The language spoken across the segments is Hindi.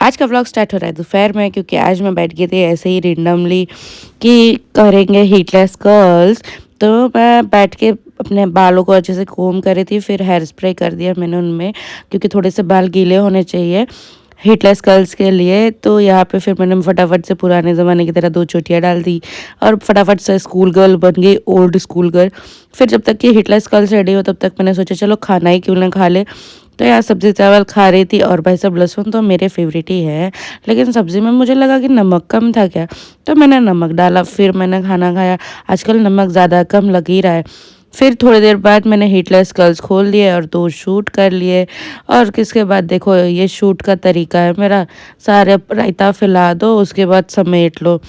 आज का व्लॉग स्टार्ट हो रहा है दोपहर में, क्योंकि आज मैं बैठ गई थी ऐसे ही रेंडमली कि करेंगे हीटलेस कर्ल्स। तो मैं बैठ के अपने बालों को अच्छे से कोम कर रही थी, फिर हेयर स्प्रे कर दिया मैंने उनमें, क्योंकि थोड़े से बाल गीले होने चाहिए हीटलेस कर्ल्स के लिए। तो यहाँ पे फिर मैंने फटाफट से पुराने ज़माने की तरह 2 चोटियाँ डाल दी और फटाफट से स्कूल गर्ल बन गई, ओल्ड स्कूल गर्ल। फिर जब तक कि हीटलेस कर्ल्स रेडी हो तब तक मैंने सोचा चलो खाना ही क्यों ना खा ले। तो यार सब्जी चावल खा रही थी, और भाई साहब लहसुन तो मेरे फेवरेट ही है, लेकिन सब्जी में मुझे लगा कि नमक कम था क्या, तो मैंने नमक डाला, फिर मैंने खाना खाया। आजकल नमक ज़्यादा कम लग ही रहा है। फिर थोड़ी देर बाद मैंने हीटलेस कर्ल्स खोल लिए और 2 शूट कर लिए। और किसके बाद देखो ये शूट का तरीका है मेरा, सारे रायता फैला दो, उसके बाद समेट लो।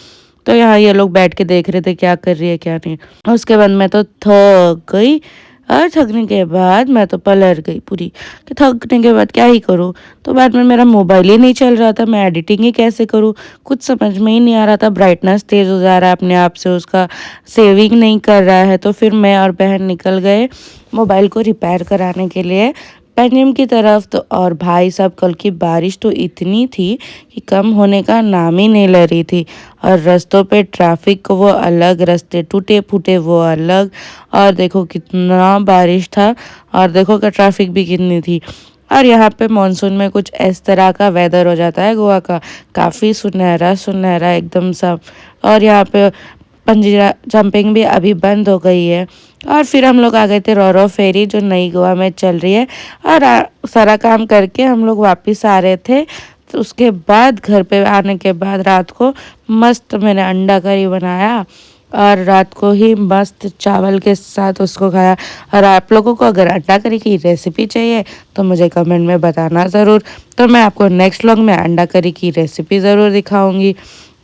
तो यहाँ ये लोग बैठ के देख रहे थे क्या कर रही है क्या नहीं। उसके बाद मैं तो थक गई, और थकने के बाद मैं तो पलट गई पूरी कि थकने के बाद क्या ही करूँ। तो बाद में मेरा मोबाइल ही नहीं चल रहा था, मैं एडिटिंग ही कैसे करूँ, कुछ समझ में ही नहीं आ रहा था। ब्राइटनेस तेज़ हो जा रहा है अपने आप से, उसका सेविंग नहीं कर रहा है। तो फिर मैं और बहन निकल गए मोबाइल को रिपेयर कराने के लिए पेंजिम की तरफ। तो और भाई साहब कल की बारिश तो इतनी थी कि कम होने का नाम ही नहीं ले रही थी। और रास्तों पे ट्रैफिक वो अलग, रास्ते टूटे फूटे वो अलग। और देखो कितना बारिश था, और देखो कि ट्रैफिक भी कितनी थी। और यहाँ पे मानसून में कुछ इस तरह का वेदर हो जाता है गोवा का, काफ़ी सुनहरा सुनहरा एकदम सब। और यहाँ पे पंजीरा जंपिंग भी अभी बंद हो गई है। और फिर हम लोग आ गए थे रोरो फेरी, जो नई गोवा में चल रही है। और सारा काम करके हम लोग वापस आ रहे थे। तो उसके बाद घर पे आने के बाद रात को मस्त मैंने अंडा करी बनाया, और रात को ही मस्त चावल के साथ उसको खाया। और आप लोगों को अगर अंडा करी की रेसिपी चाहिए तो मुझे कमेंट में बताना ज़रूर, तो मैं आपको नेक्स्ट व्लॉग में अंडा करी की रेसिपी ज़रूर दिखाऊंगी।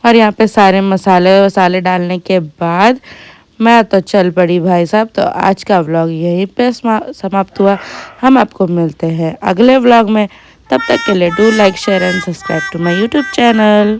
और यहाँ पे सारे मसाले वसाले डालने के बाद मैं तो चल पड़ी भाई साहब। तो आज का व्लॉग यहीं पे समाप्त हुआ। हम आपको मिलते हैं अगले व्लॉग में, तब तक के लिए do like share and subscribe to my YouTube channel.